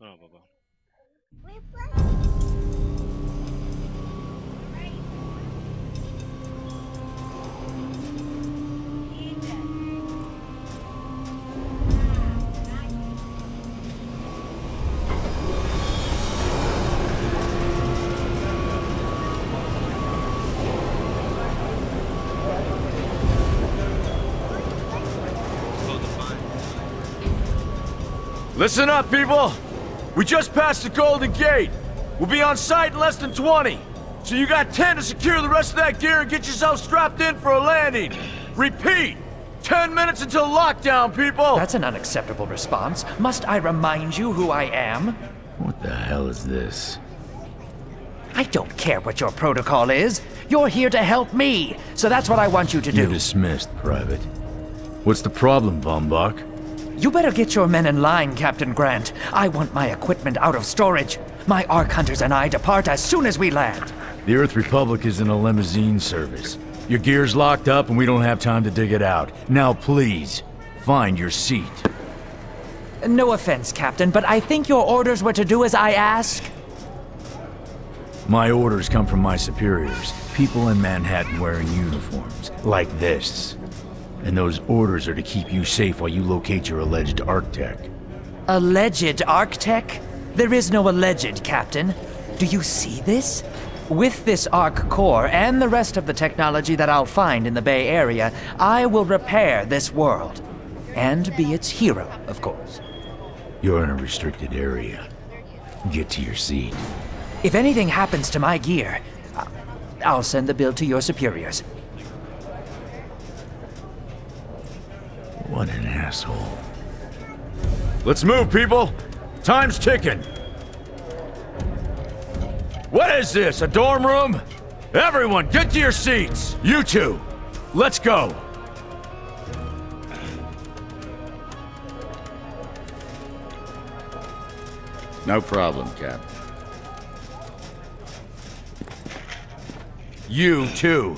Oh, Baba. Oh, the fine. Listen up, people! We just passed the Golden Gate. We'll be on site in less than 20. So you got 10 to secure the rest of that gear and get yourself strapped in for a landing. Repeat! 10 minutes until lockdown, people! That's an unacceptable response. Must I remind you who I am? What the hell is this? I don't care what your protocol is. You're here to help me, so that's what I want you to do. You're dismissed, Private. What's the problem, Von Bach? You better get your men in line, Captain Grant. I want my equipment out of storage. My Ark Hunters and I depart as soon as we land. The Earth Republic is in a limousine service. Your gear's locked up and we don't have time to dig it out. Now please, find your seat. No offense, Captain, but I think your orders were to do as I ask. My orders come from my superiors. People in Manhattan wearing uniforms, like this. And those orders are to keep you safe while you locate your alleged Arc-Tech. Alleged Arc-Tech? There is no alleged, Captain. Do you see this? With this Arc core and the rest of the technology that I'll find in the Bay Area, I will repair this world. And be its hero, of course. You're in a restricted area. Get to your seat. If anything happens to my gear, I'll send the bill to your superiors. What an asshole. Let's move, people! Time's ticking! What is this, a dorm room? Everyone, get to your seats! You two, let's go! No problem, Cap. You too.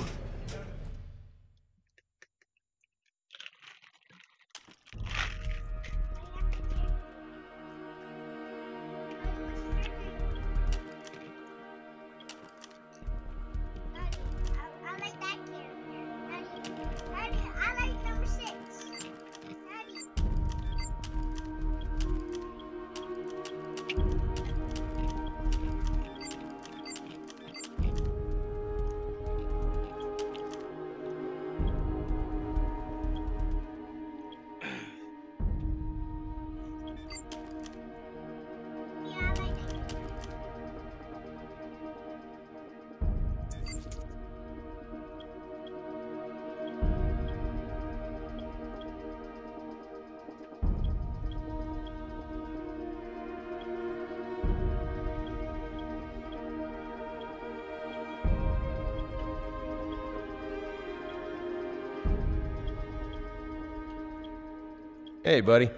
Hey, buddy.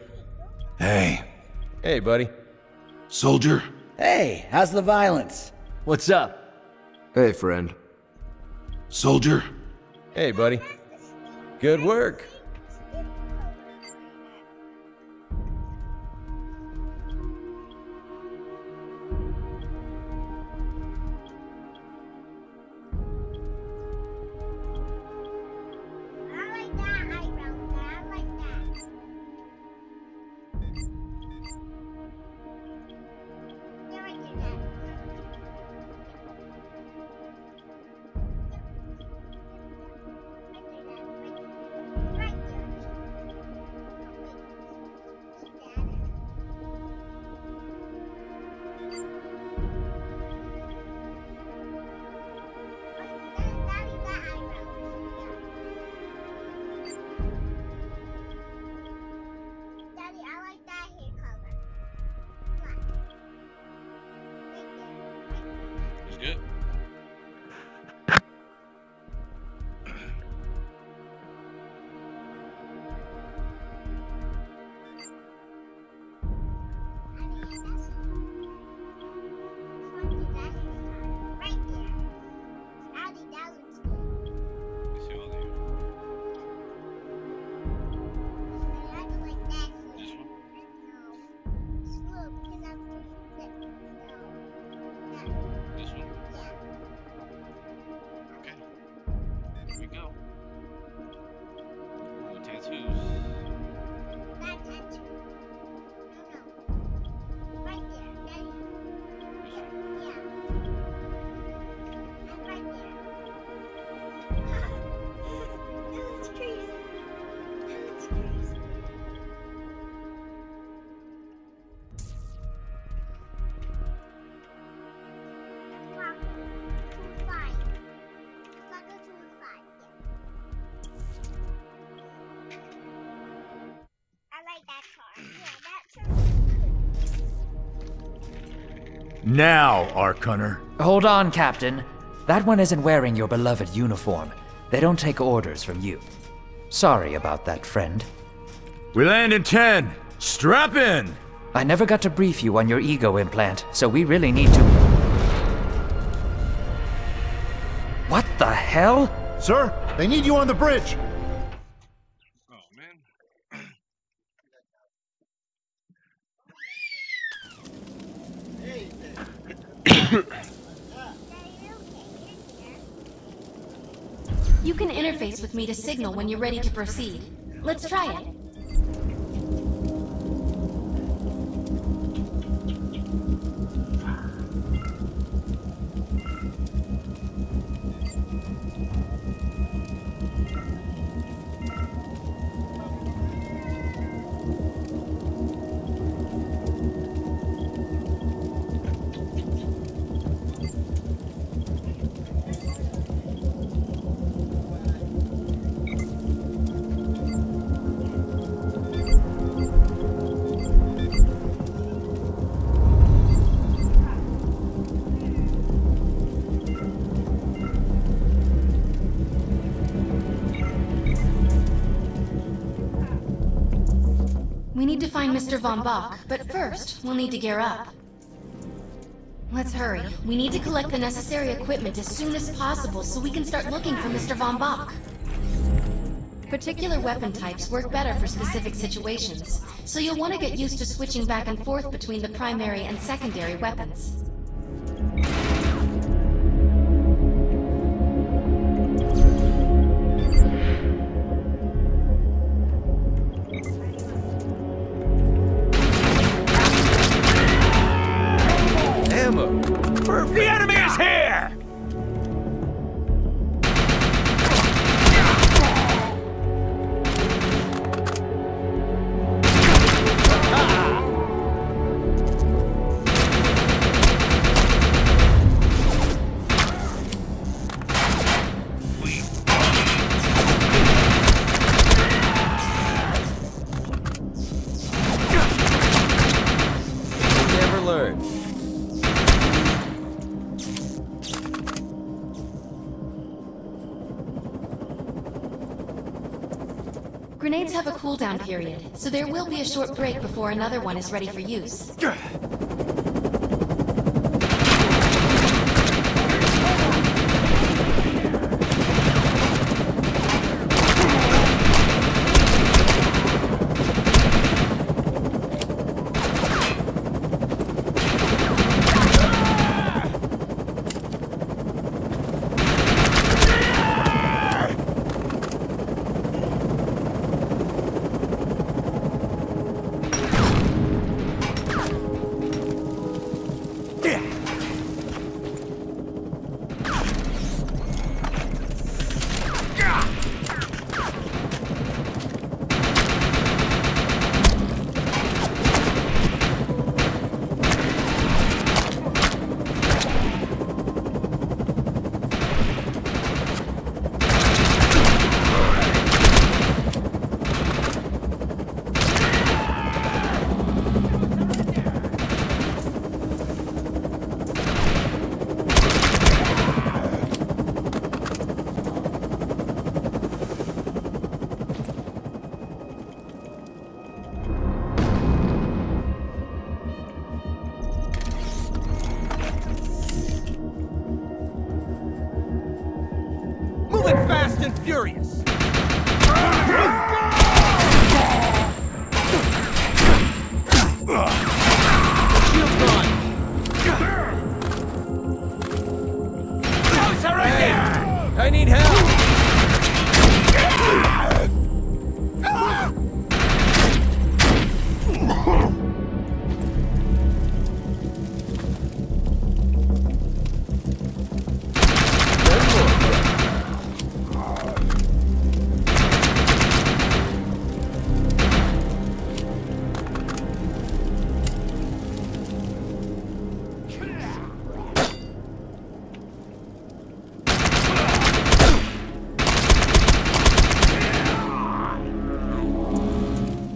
Hey. Hey, buddy. Soldier? Hey, how's the violence? What's up? Hey, friend. Soldier? Hey, buddy. Good work. I like good? You see all the this one? This one? Okay. Here we go. Ooh, tattoos. This one? Now, Ark Hunter. Hold on, Captain. That one isn't wearing your beloved uniform. They don't take orders from you. Sorry about that, friend. We land in 10. Strap in. I never got to brief you on your ego implant, so we really need to... What the hell? Sir, they need you on the bridge. Oh, man. You can interface with me to signal when you're ready to proceed. Let's try it. We need to find Mr. Von Bach, but first, we'll need to gear up. Let's hurry. We need to collect the necessary equipment as soon as possible so we can start looking for Mr. Von Bach. Particular weapon types work better for specific situations, so you'll want to get used to switching back and forth between the primary and secondary weapons. The enemy is here! Never learn. Grenades have a cooldown period, so there will be a short break before another one is ready for use. moving fast and furious! Shield's gone! Hey, I need help!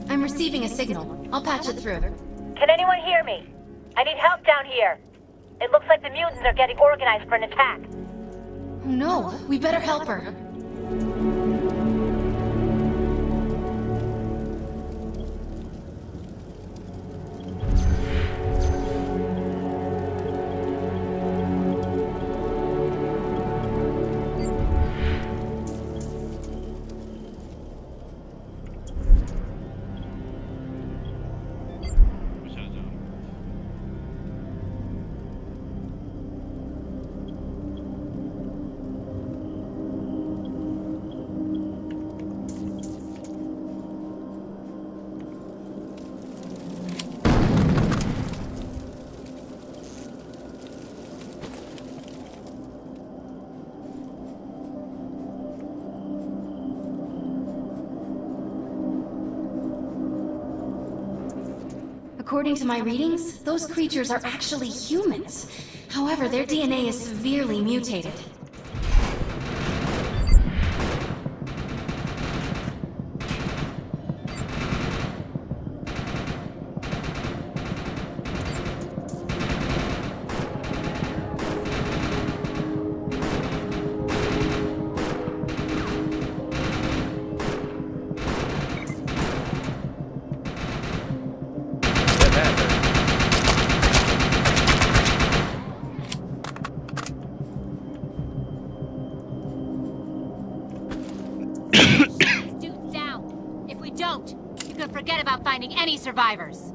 I'm receiving a signal. I'll patch it through. Can anyone hear me? I need help down here. It looks like the mutants are getting organized for an attack. Oh no, we better help her. Which has According to my readings, those creatures are actually humans. However, their DNA is severely mutated. Dudes down. If we don't, you can forget about finding any survivors.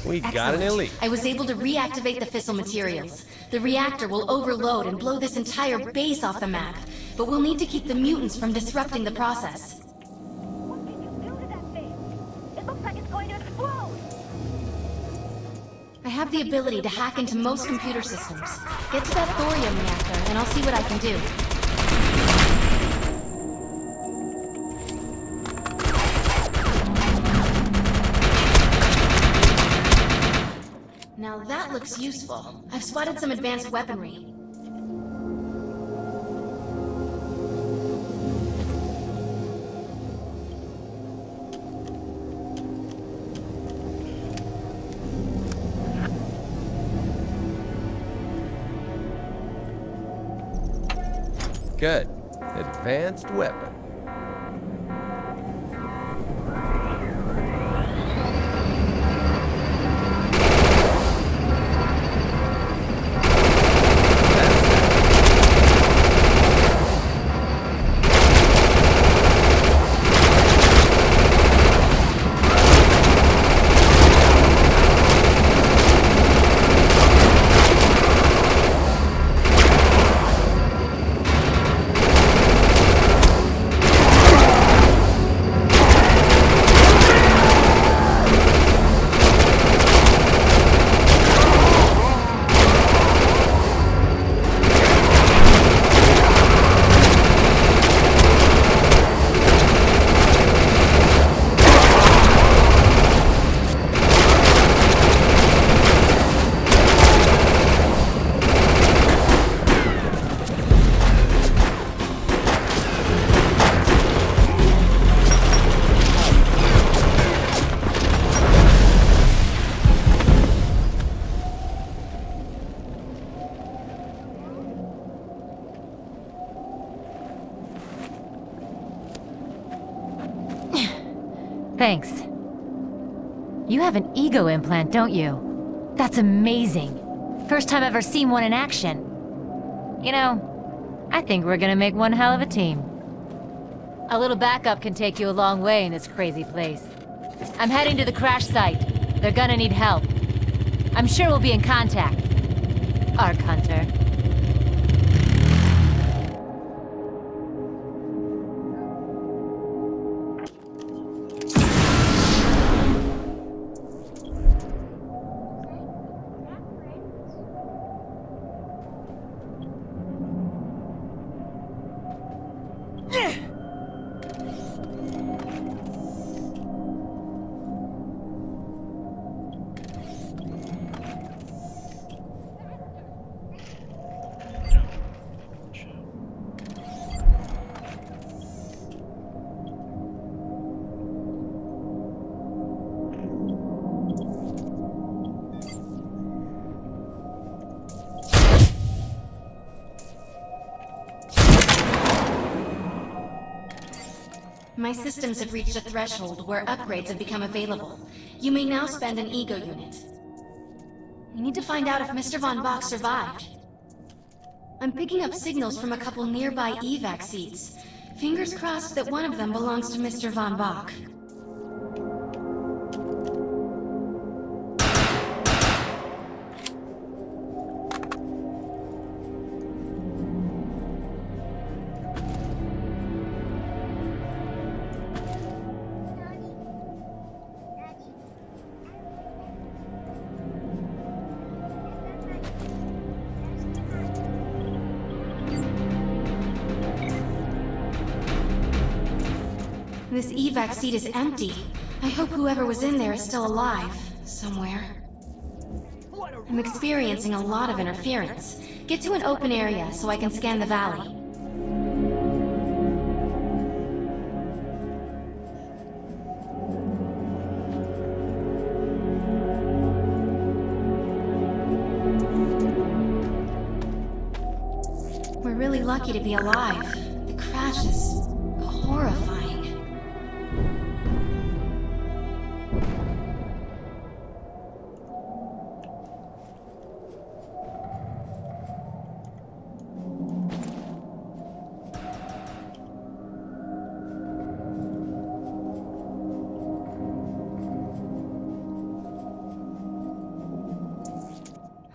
We got an Excellent. elite. I was able to reactivate the fissile materials. The reactor will overload and blow this entire base off the map, but we'll need to keep the mutants from disrupting the process. What did you do to that thing? It looks like it's going to explode. I have the ability to hack into most computer systems. Get to that thorium reactor, and I'll see what I can do. Now that looks useful. I've spotted some advanced weaponry. Good. Advanced weapon. Thanks. You have an ego implant, don't you? That's amazing. First time I've ever seen one in action. You know, I think we're gonna make one hell of a team. A little backup can take you a long way in this crazy place. I'm heading to the crash site. They're gonna need help. I'm sure we'll be in contact. Ark Hunter. My systems have reached a threshold where upgrades have become available. You may now spend an ego unit. We need to find out if Mr. Von Bach survived. I'm picking up signals from a couple nearby evac seats. Fingers crossed that one of them belongs to Mr. Von Bach. This evac seat is empty. I hope whoever was in there is still alive, somewhere. I'm experiencing a lot of interference. Get to an open area so I can scan the valley. We're really lucky to be alive. The crash is horrifying.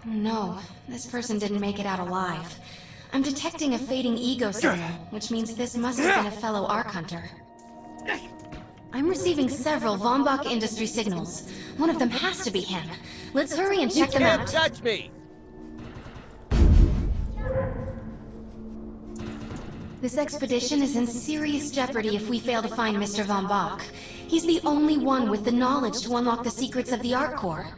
No, this person didn't make it out alive. I'm detecting a fading ego signal, which means this must have been a fellow Ark Hunter. I'm receiving several Von Bach Industry signals. One of them has to be him. Let's hurry and check them out. You can't touch me! This expedition is in serious jeopardy if we fail to find Mr. Von Bach. He's the only one with the knowledge to unlock the secrets of the Ark Core.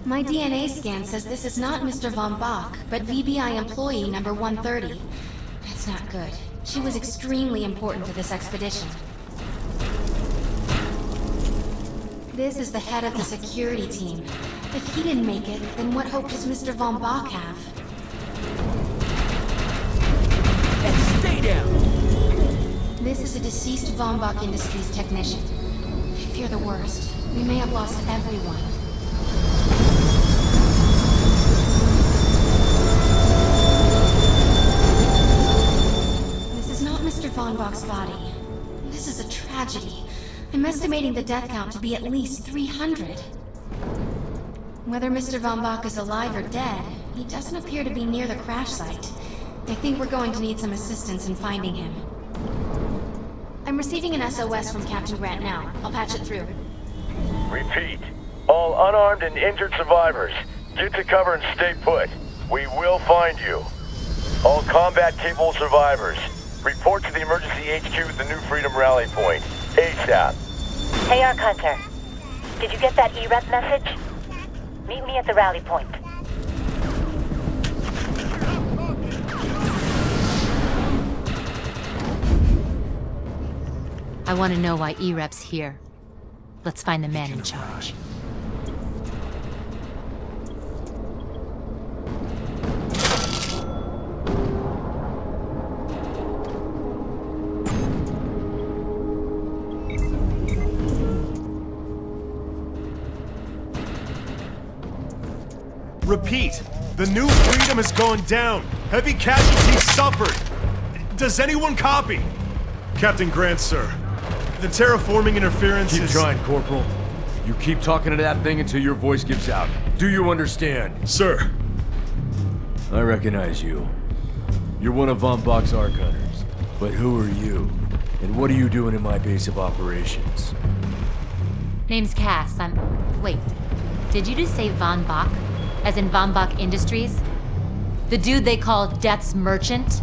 My DNA scan says this is not Mr. Von Bach, but VBI employee number 130. That's not good. She was extremely important to this expedition. This is the head of the security team. If he didn't make it, then what hope does Mr. Von Bach have? Hey, stay down! This is a deceased Von Bach Industries technician. I fear the worst. We may have lost everyone. Mr. Von Bach's body. This is a tragedy. I'm estimating the death count to be at least 300. Whether Mr. Von Bach is alive or dead, he doesn't appear to be near the crash site. I think we're going to need some assistance in finding him. I'm receiving an SOS from Captain Grant now. I'll patch it through. Repeat. All unarmed and injured survivors, get to cover and stay put. We will find you. All combat-capable survivors, report to the emergency HQ at the New Freedom Rally Point. ASAP. Hey, Ark Hunter. Did you get that EREP message? Meet me at the rally point. I want to know why EREP's here. Let's find the man in charge. Repeat, the New Freedom is going down. Heavy casualties suffered. Does anyone copy? Captain Grant, sir. The terraforming interference Keep is... trying, Corporal. You keep talking to that thing until your voice gives out. Do you understand? Sir. I recognize you. You're one of Von Bach's Ark Hunters. But who are you? And what are you doing in my base of operations? Name's Cass. Wait. Did you just say Von Bach? As in Von Bach Industries? The dude they call Death's Merchant?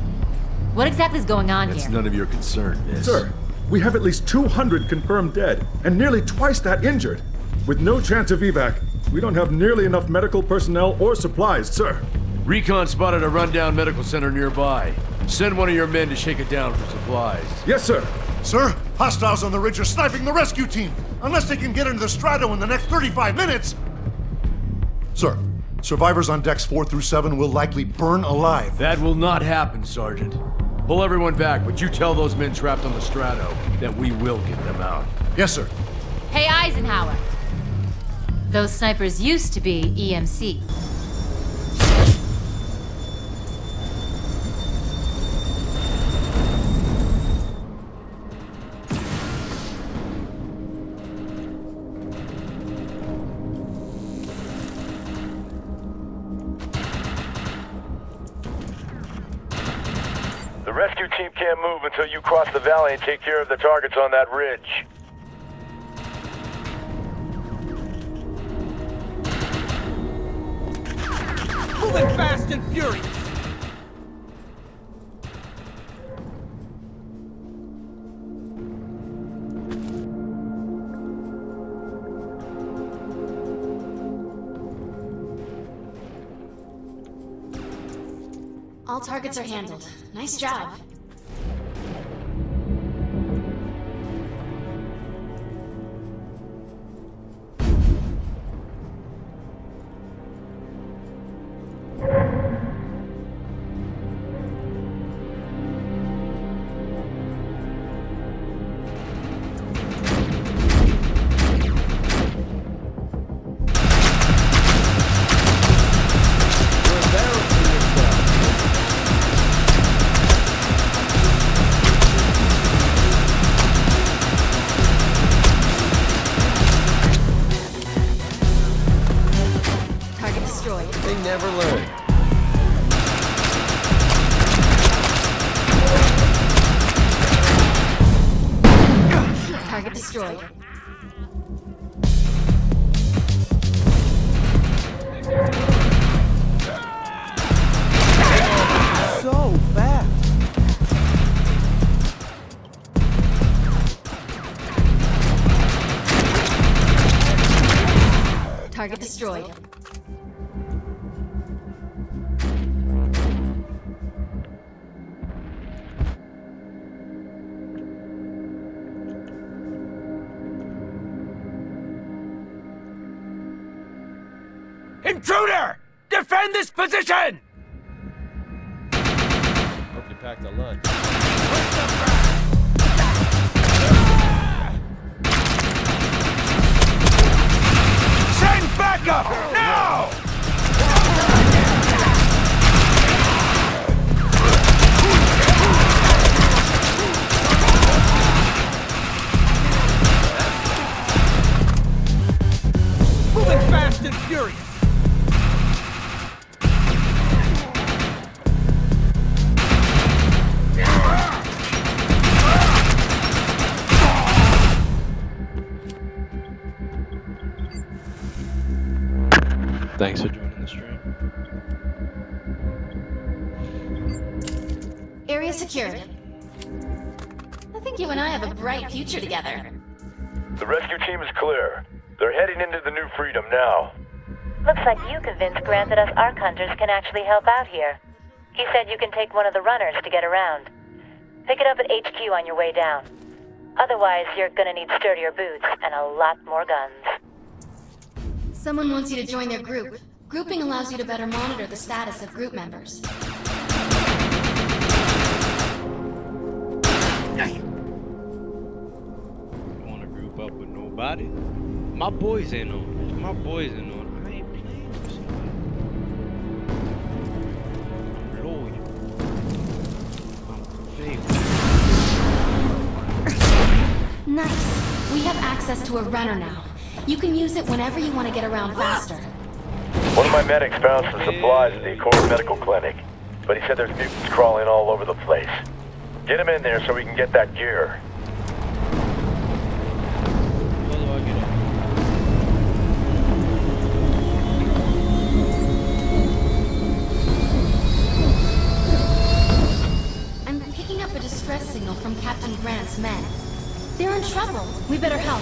What exactly is going on here? That's none of your concern, miss. Sir, we have at least 200 confirmed dead, and nearly twice that injured. With no chance of evac, we don't have nearly enough medical personnel or supplies, sir. Recon spotted a rundown medical center nearby. Send one of your men to shake it down for supplies. Yes, sir. Sir, hostiles on the ridge are sniping the rescue team. Unless they can get into the Strato in the next 35 minutes. Sir, survivors on decks 4 through 7 will likely burn alive. That will not happen, Sergeant. Pull everyone back, but you tell those men trapped on the Strato that we will get them out. Yes, sir. Hey, Eisenhower. Those snipers used to be EMC. The rescue team can't move until you cross the valley and take care of the targets on that ridge. Moving fast and furious. All targets are handled. Nice job. They never learn. Target destroyed. So fast. Target destroyed. Intruder! Defend this position! Hope you packed a lunch. Send backup! Now! Moving fast and furious. Thanks for joining the stream. Area secured. I think you and I have a bright future together. The rescue team is clear. They're heading into the New Freedom now. Looks like you convinced Grant that us Ark Hunters can actually help out here. He said you can take one of the runners to get around. Pick it up at HQ on your way down. Otherwise, you're gonna need sturdier boots and a lot more guns. Someone wants you to join their group. Grouping allows you to better monitor the status of group members. You wanna group up with nobody? My boys ain't on. My boys ain't on. I ain't playing with somebody. Nice. We have access to a runner now. You can use it whenever you want to get around faster. One of my medics found some supplies at the Accord Medical Clinic, but he said there's mutants crawling all over the place. Get him in there so we can get that gear. I'm picking up a distress signal from Captain Grant's men. They're in trouble. We better help.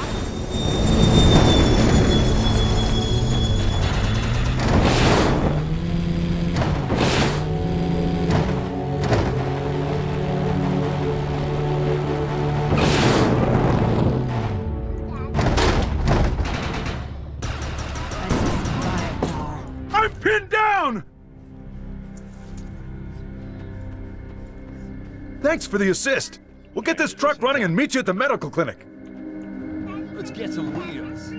I'm pinned down! Thanks for the assist. We'll get this truck running and meet you at the medical clinic. Let's get some wheels.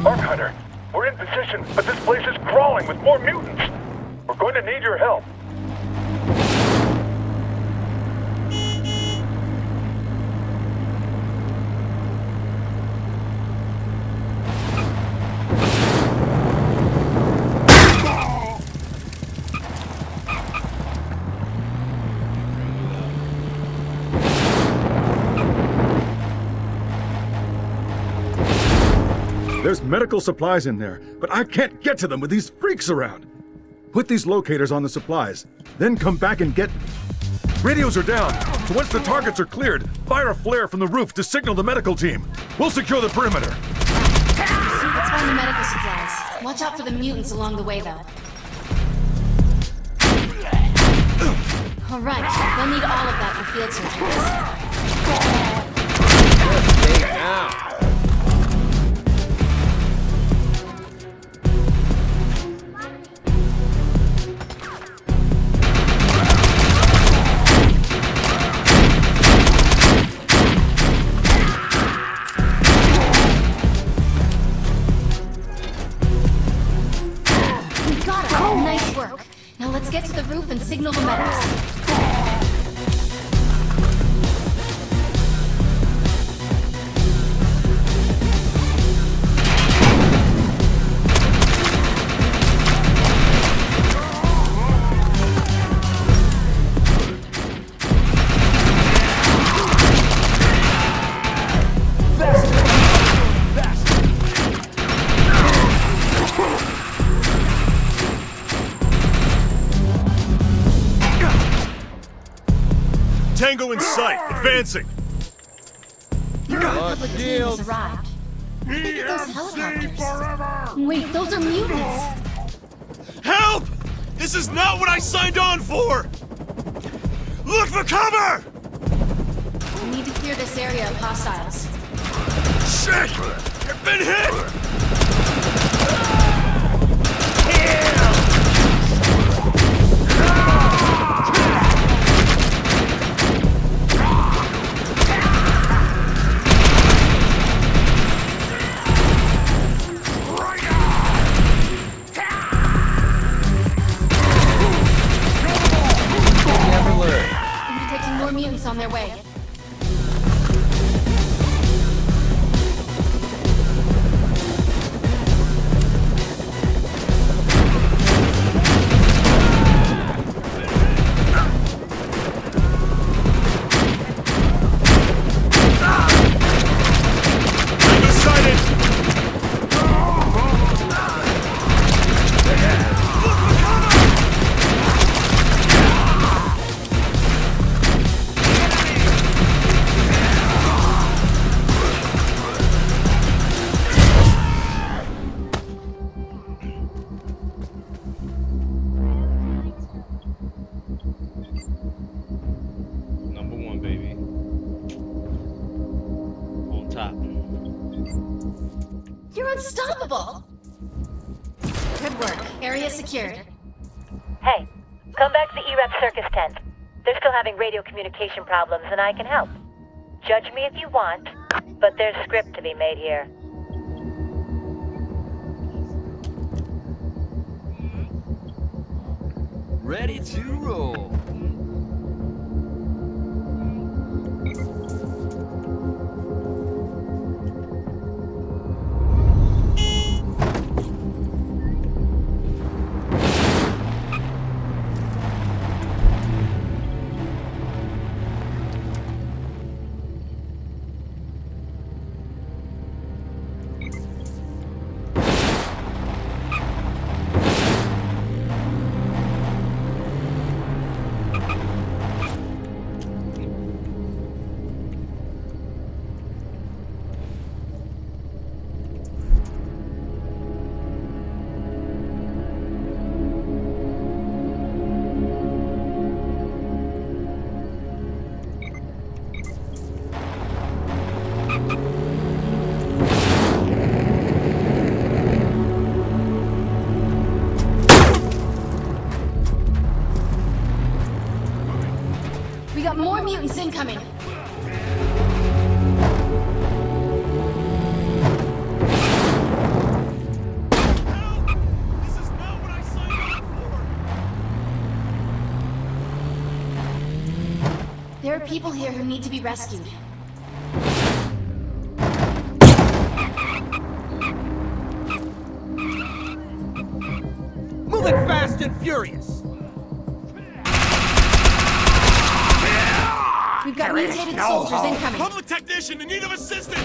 Arc Hunter, we're in position, but this place is crawling with more mutants. We're going to need your help. There's medical supplies in there, but I can't get to them with these freaks around. Put these locators on the supplies, then come back and get... Radios are down, so once the targets are cleared, fire a flare from the roof to signal the medical team. We'll secure the perimeter. Let's find the medical supplies. Watch out for the mutants along the way, though. Alright, they'll need all of that for field surgeries. Stay down. Nice work. Now let's get to the roof and signal the medics. Tango in sight, advancing. The public team has arrived. Look at those helicopters. Wait, those are mutants. Help! This is not what I signed on for! Look for cover! We need to clear this area of hostiles. Shit! I've been hit! Mutants on their way. You're unstoppable! Good work. Area secured. Hey, come back to the EREP circus tent. They're still having radio communication problems, and I can help. Judge me if you want, but there's script to be made here. Ready to roll. We got more mutants incoming. There are people here who need to be rescued. Moving fast and furious. We've got mutated soldiers incoming. Public technician in need of assistance!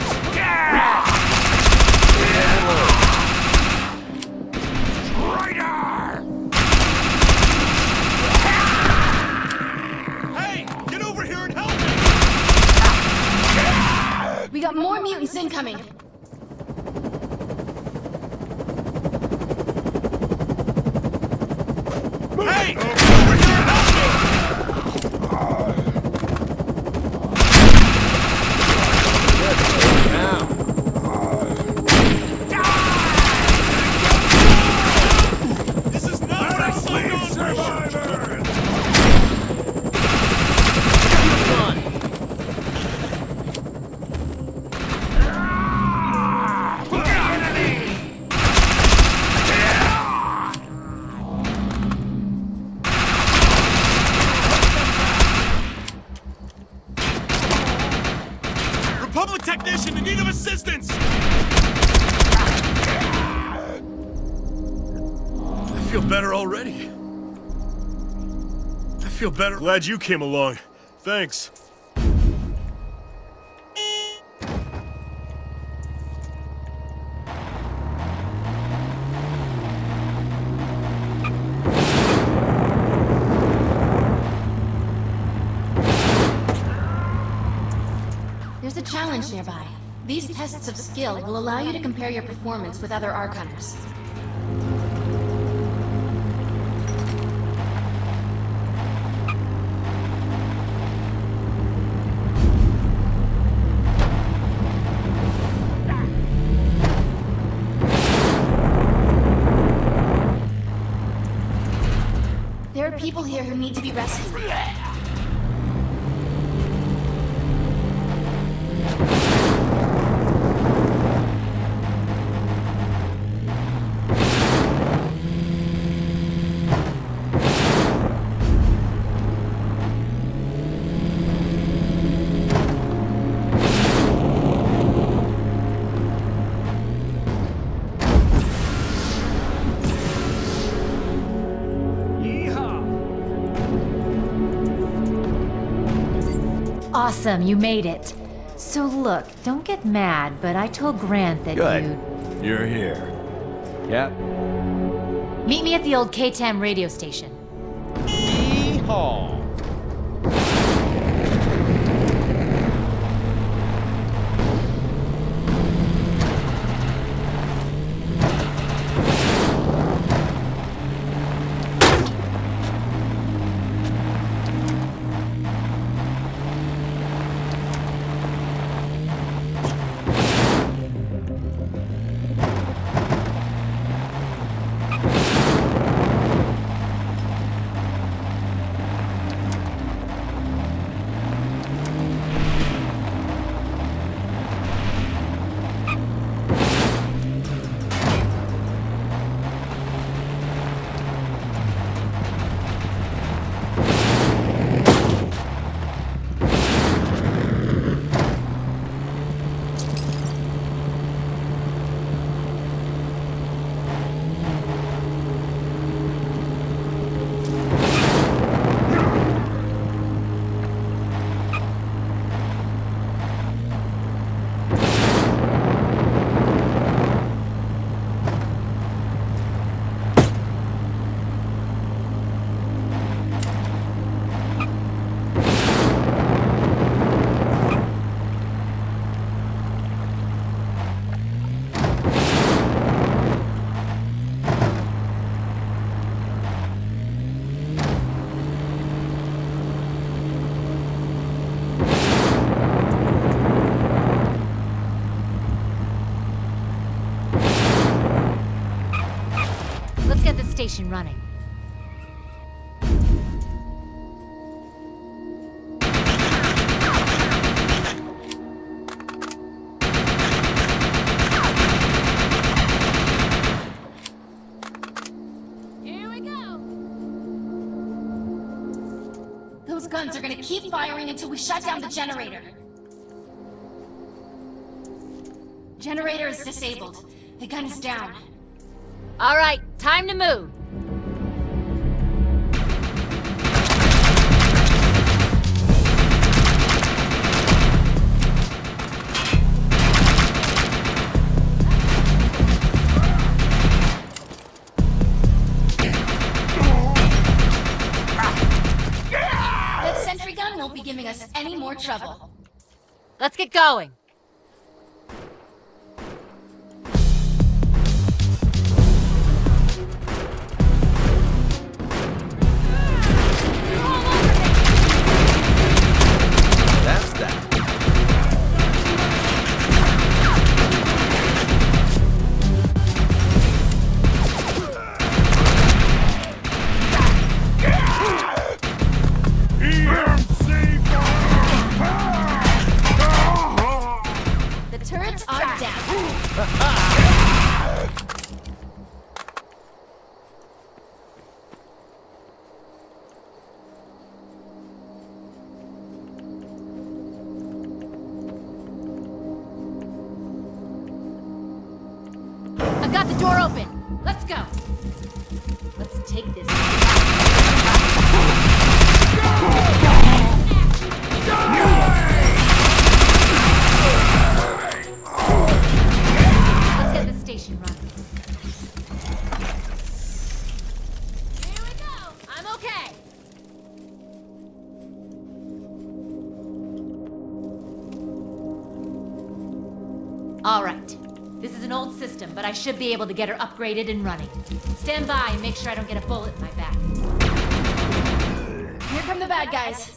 Hey, get over here and help me! We got more mutants incoming. Hey, over here and help me! This is not what I signed on for! Republic technician in need of assistance! I feel better already. I feel better. Glad you came along. Thanks. There's a challenge nearby. These tests of skill will allow you to compare your performance with other Ark Hunters. There are people here who need to be rescued. Awesome, you made it. So look, don't get mad, but I told Grant that Good. You're here. Yep. Meet me at the old KTAM radio station. Yeehaw! get the station running. Those guns are gonna keep firing until we shut down the generator. Generator is disabled. The gun is down. All right, time to move. That sentry gun won't be giving us any more trouble. Let's get going. That's that. The turrets are down. I've got the door open. Let's go. Let's take this. Let's get the station running. Here we go. I'm okay. All right. This is an old system, but I should be able to get her upgraded and running. Stand by and make sure I don't get a bullet in my back. Here come the bad guys.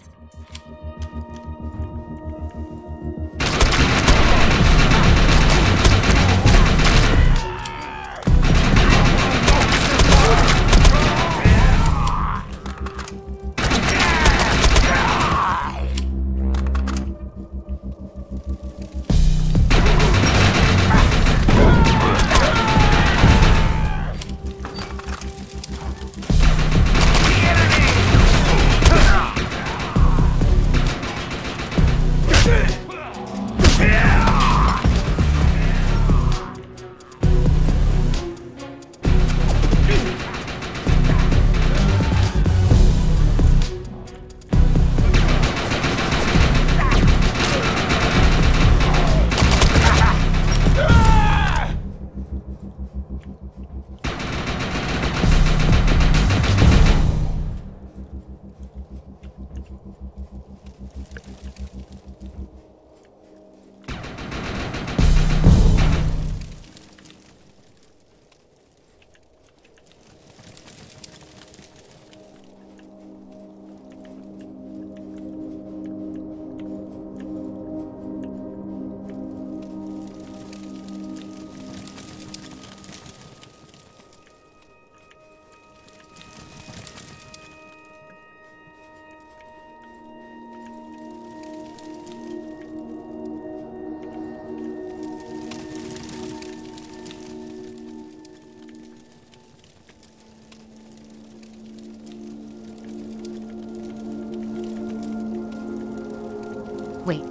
Wait,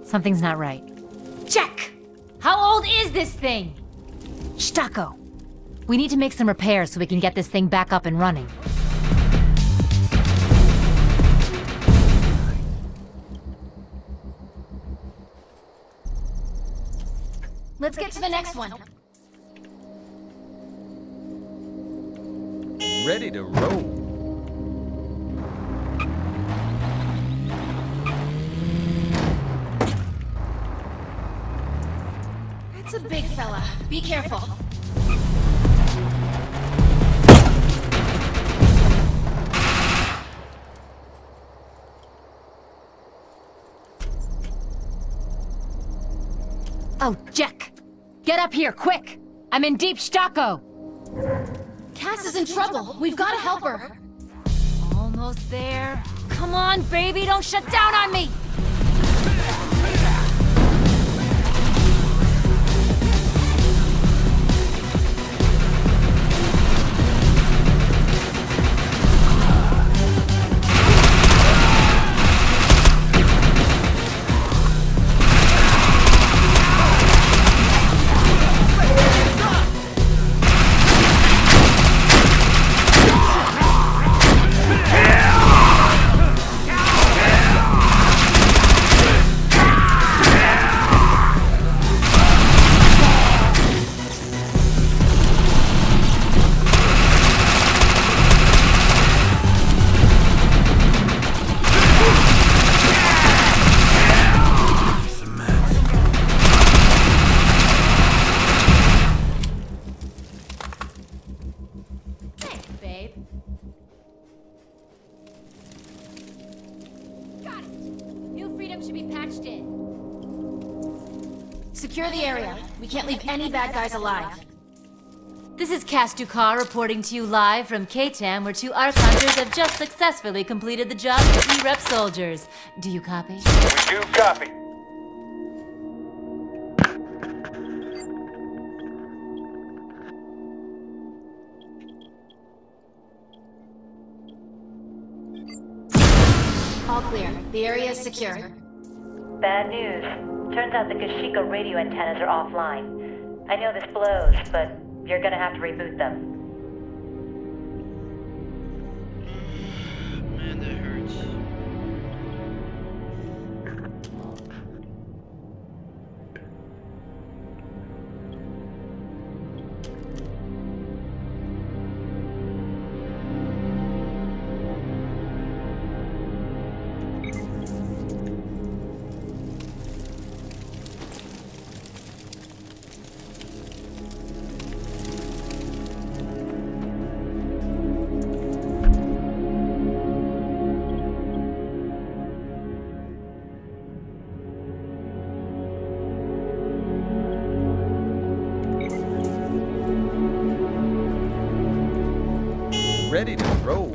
something's not right. Check! How old is this thing? Stacco. We need to make some repairs so we can get this thing back up and running. Let's get to the next one. Ready to roll. That's a big fella. Be careful. Oh, Jack! Get up here, quick! I'm in deep Stacco! Cass is in trouble. We've got to help her. Almost there. Come on, baby, don't shut down on me! Secure the area. We can't leave any bad guys alive. This is Cass Dukar reporting to you live from K-Tam, where 2 Ark Hunters have just successfully completed the job for E-Rep soldiers. Do you copy? We do copy. All clear. The area is secure. Bad news. Turns out the Kashika radio antennas are offline. I know this blows, but you're gonna have to reboot them. Man, that hurts. Ready to roll.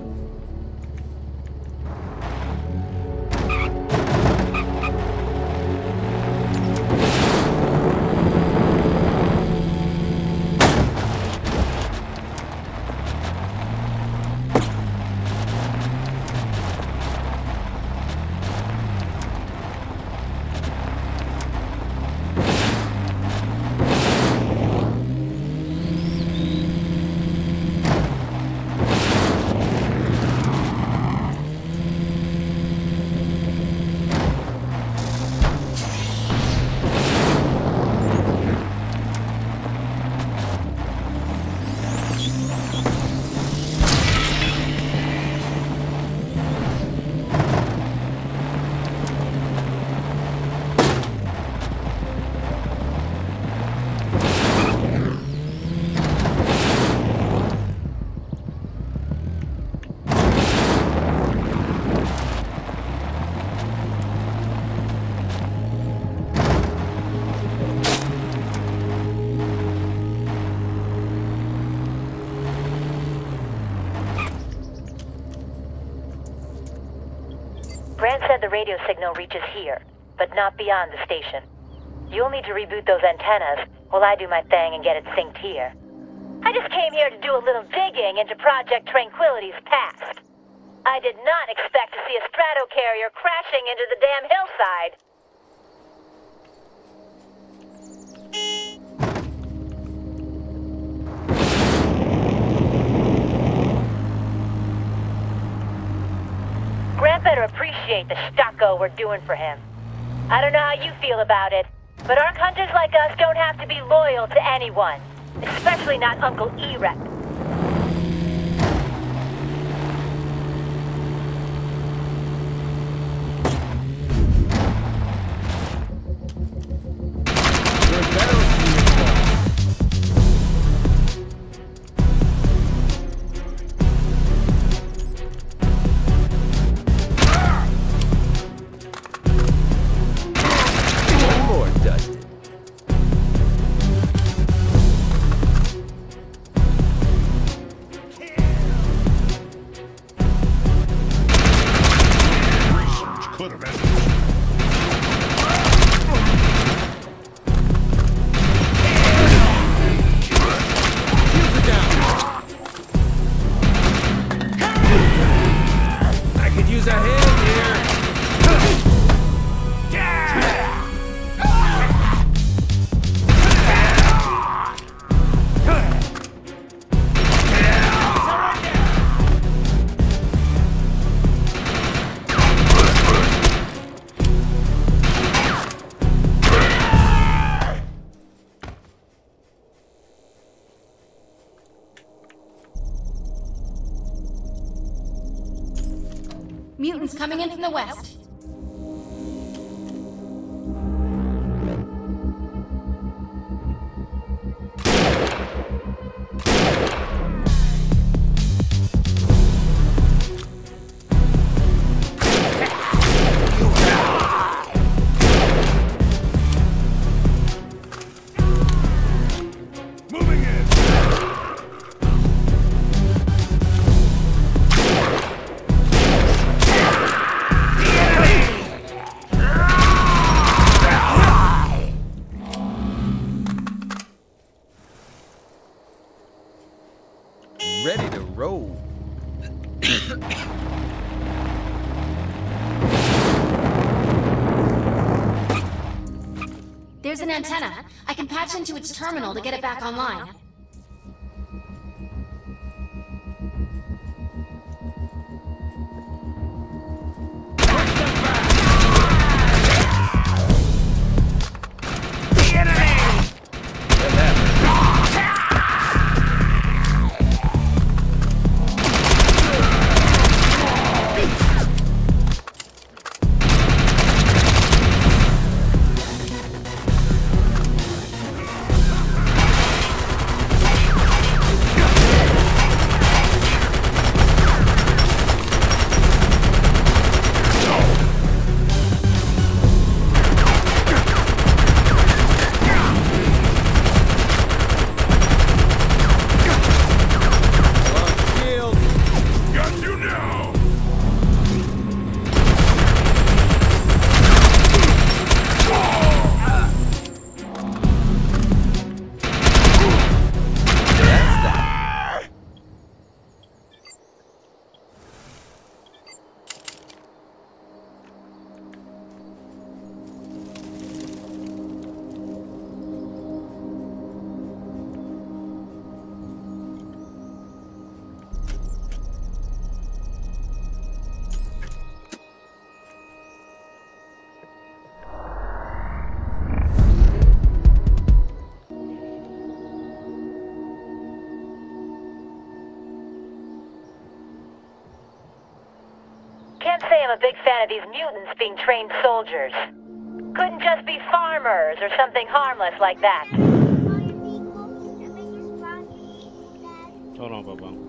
Brand said the radio signal reaches here, but not beyond the station. You'll need to reboot those antennas while I do my thing and get it synced here. I just came here to do a little digging into Project Tranquility's past. I did not expect to see a stratocarrier crashing into the damn hillside. Grant better appreciate the stucco we're doing for him. I don't know how you feel about it, but Ark Hunters like us don't have to be loyal to anyone, especially not Uncle E-Rep. Mutants coming in from the west. Ready to roll. There's an antenna. I can patch into its terminal to get it back online. Can't say I'm a big fan of these mutants being trained soldiers. Couldn't just be farmers or something harmless like that. Hold on, Bubba.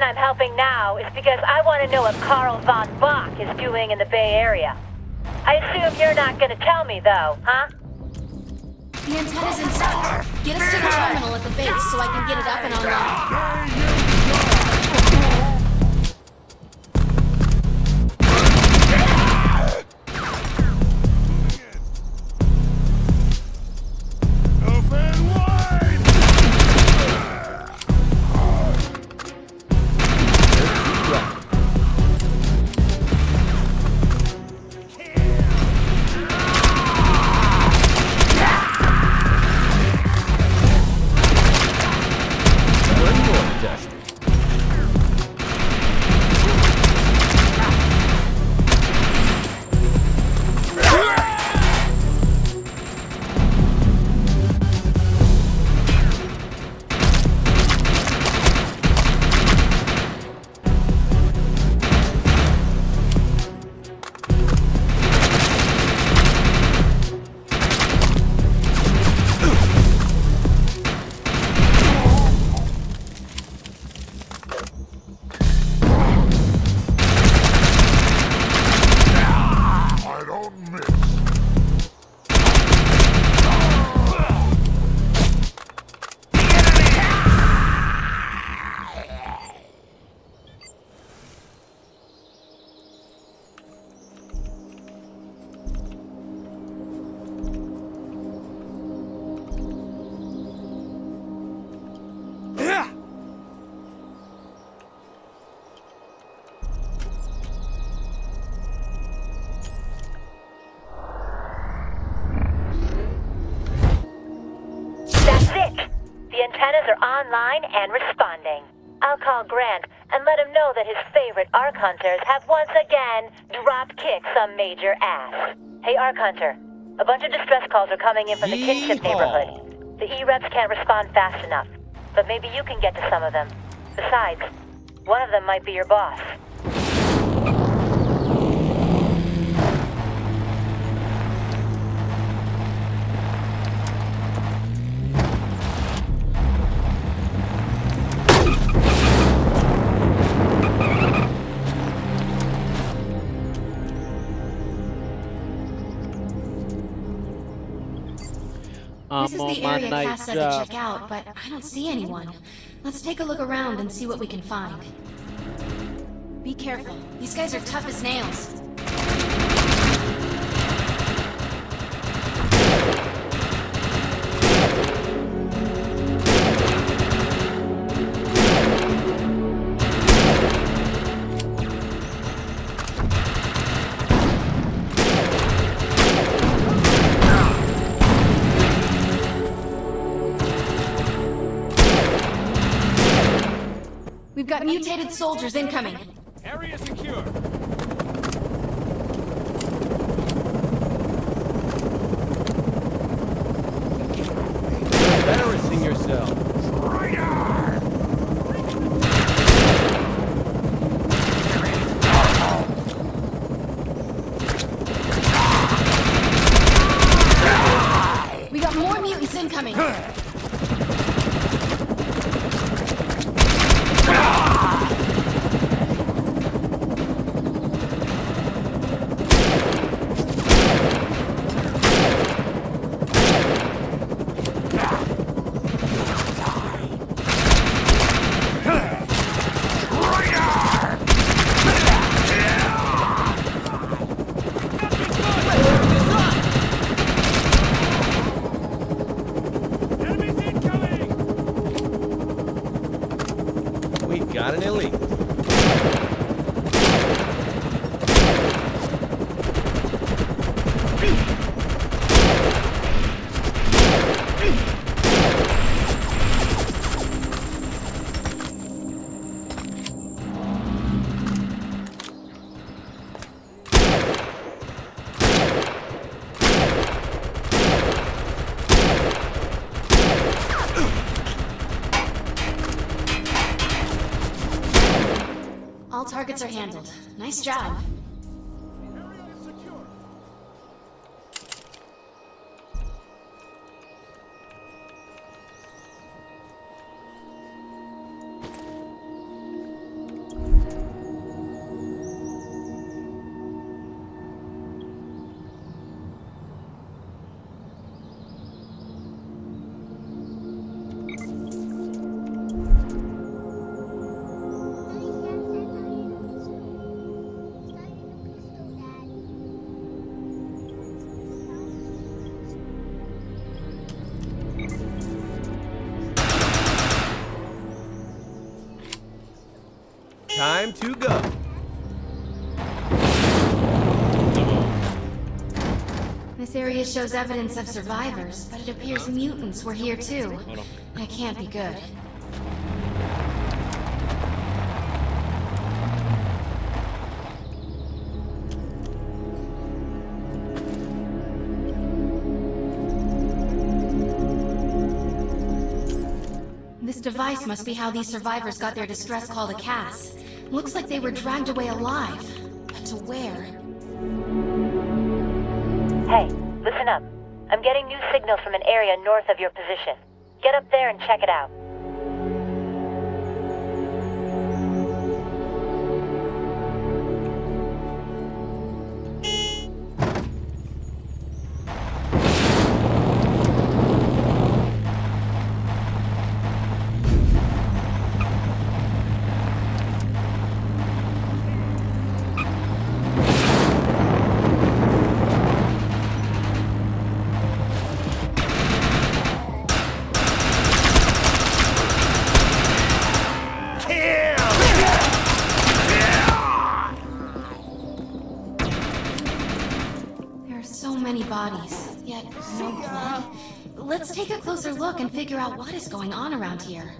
I'm helping now is because I want to know what Karl von Bach is doing in the Bay Area. I assume you're not going to tell me, though, huh? The antenna's inside. Get us to the terminal at the base so I can get it up and online. Dusty. online and responding. I'll call Grant and let him know that his favorite Ark Hunters have once again drop-kicked some major ass. Hey, Ark Hunter, a bunch of distress calls are coming in from the Kinship neighborhood. The E-Reps can't respond fast enough, but maybe you can get to some of them. Besides, one of them might be your boss. This is the area Cass said to check out, but I don't see anyone. Let's take a look around and see what we can find. Be careful. These guys are tough as nails. We've got mutated soldiers incoming. Area secure. You're embarrassing yourself. We got more mutants incoming. Got an elite. All targets are handled. Nice job. Time to go. This area shows evidence of survivors, but it appears mutants were here too. That can't be good. This device must be how these survivors got their distress call to Cass. Looks like they were dragged away alive. But to where? Hey, listen up. I'm getting new signals from an area north of your position. Get up there and check it out. Bodies, yet no blood. Let's take a closer look and figure out what is going on around here.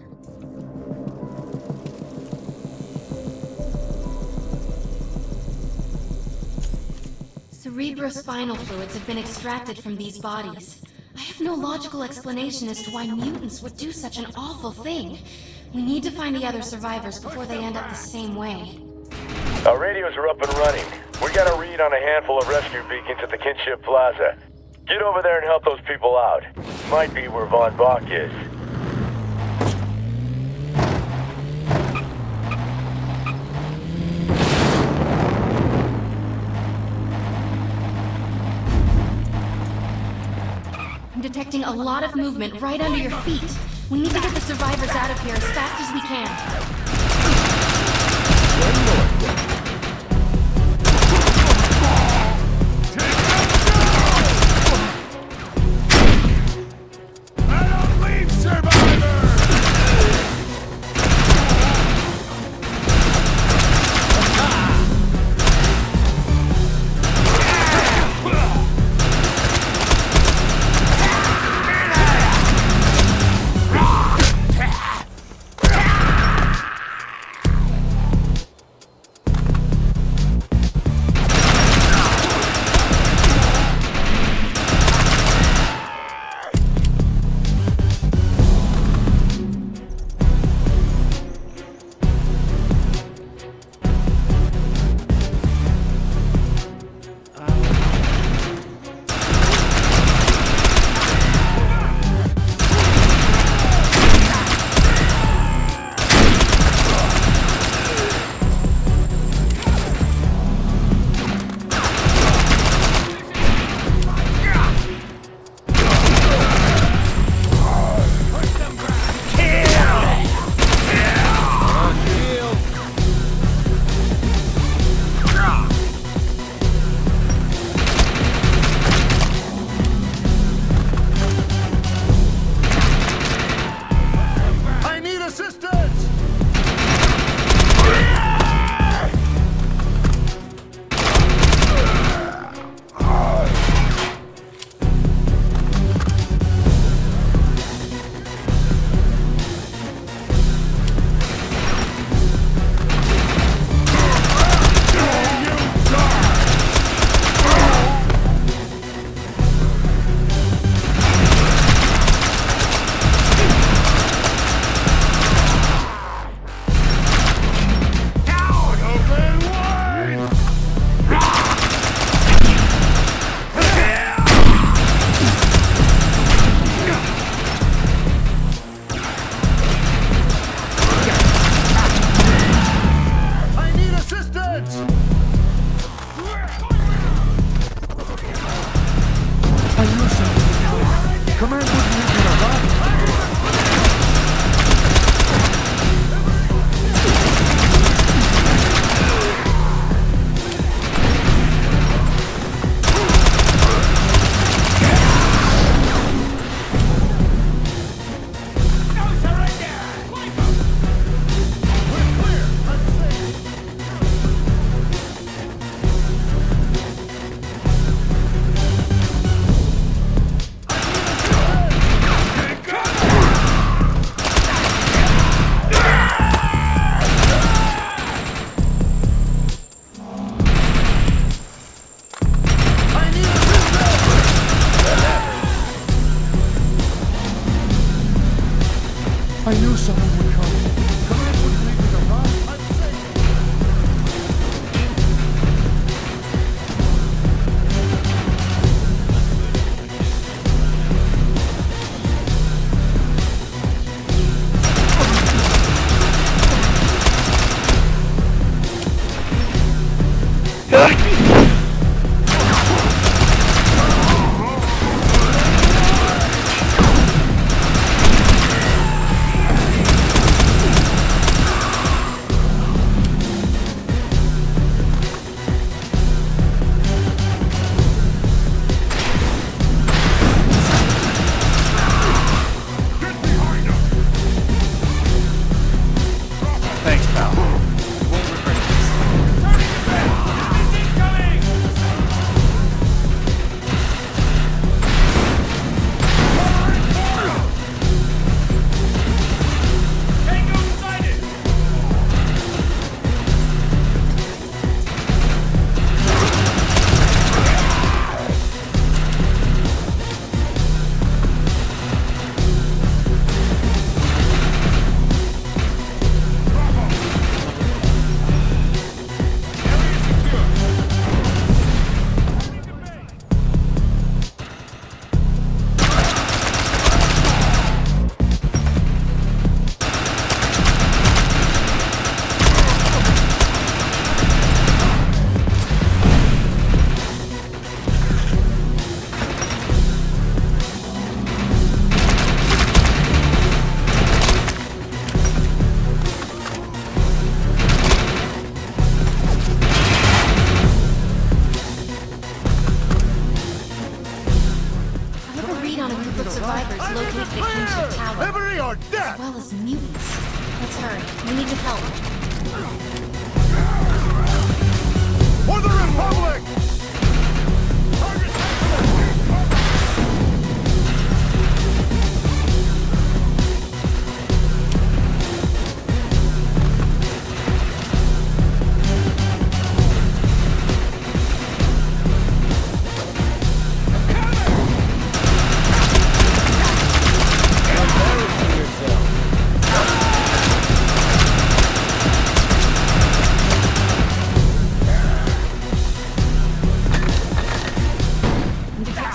Cerebrospinal fluids have been extracted from these bodies. I have no logical explanation as to why mutants would do such an awful thing. We need to find the other survivors before they end up the same way. Our radios are up and running. We got a read on a handful of rescue beacons at the Kinship Plaza. Get over there and help those people out. Might be where Von Bach is. I'm detecting a lot of movement right under your feet. We need to get the survivors out of here as fast as we can. I knew someone would come. Command wouldn't leave me to rot. our death! As well as mutants. Let's hurry. We need to help. For the Republic!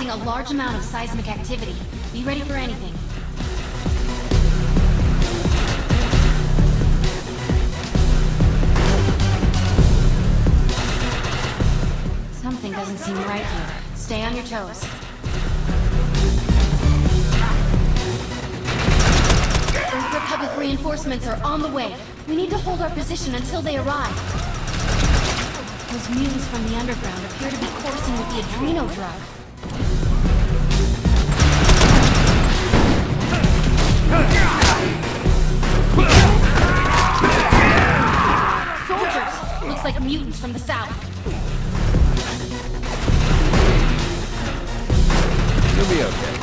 A large amount of seismic activity. Be ready for anything. Something doesn't seem right here. Stay on your toes. Earth Republic reinforcements are on the way. We need to hold our position until they arrive. Those mutants from the underground appear to be coursing with the adreno drug. Soldiers! Looks like mutants from the south. You'll be okay.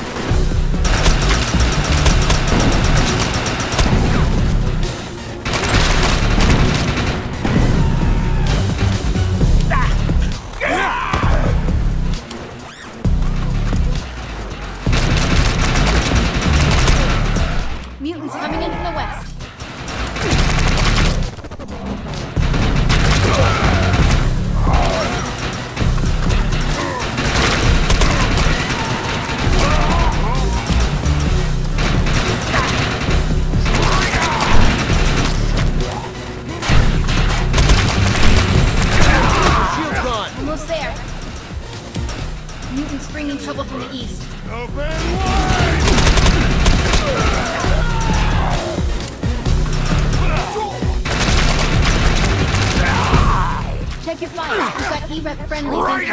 Mutants coming in from the west. Almost there. Mutants bringing trouble from the east. Open wide! Check your fire. We've got E-Rep friendlies incoming.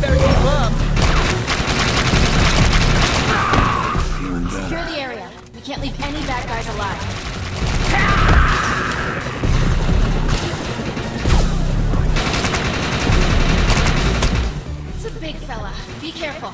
Better keep up. Secure the area. We can't leave any bad guys alive. It's a big fella. Be careful.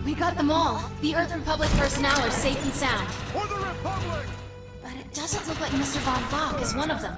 We got them all. The Earth Republic personnel are safe and sound. For the Republic! But it doesn't look like Mr. Von Bach is one of them.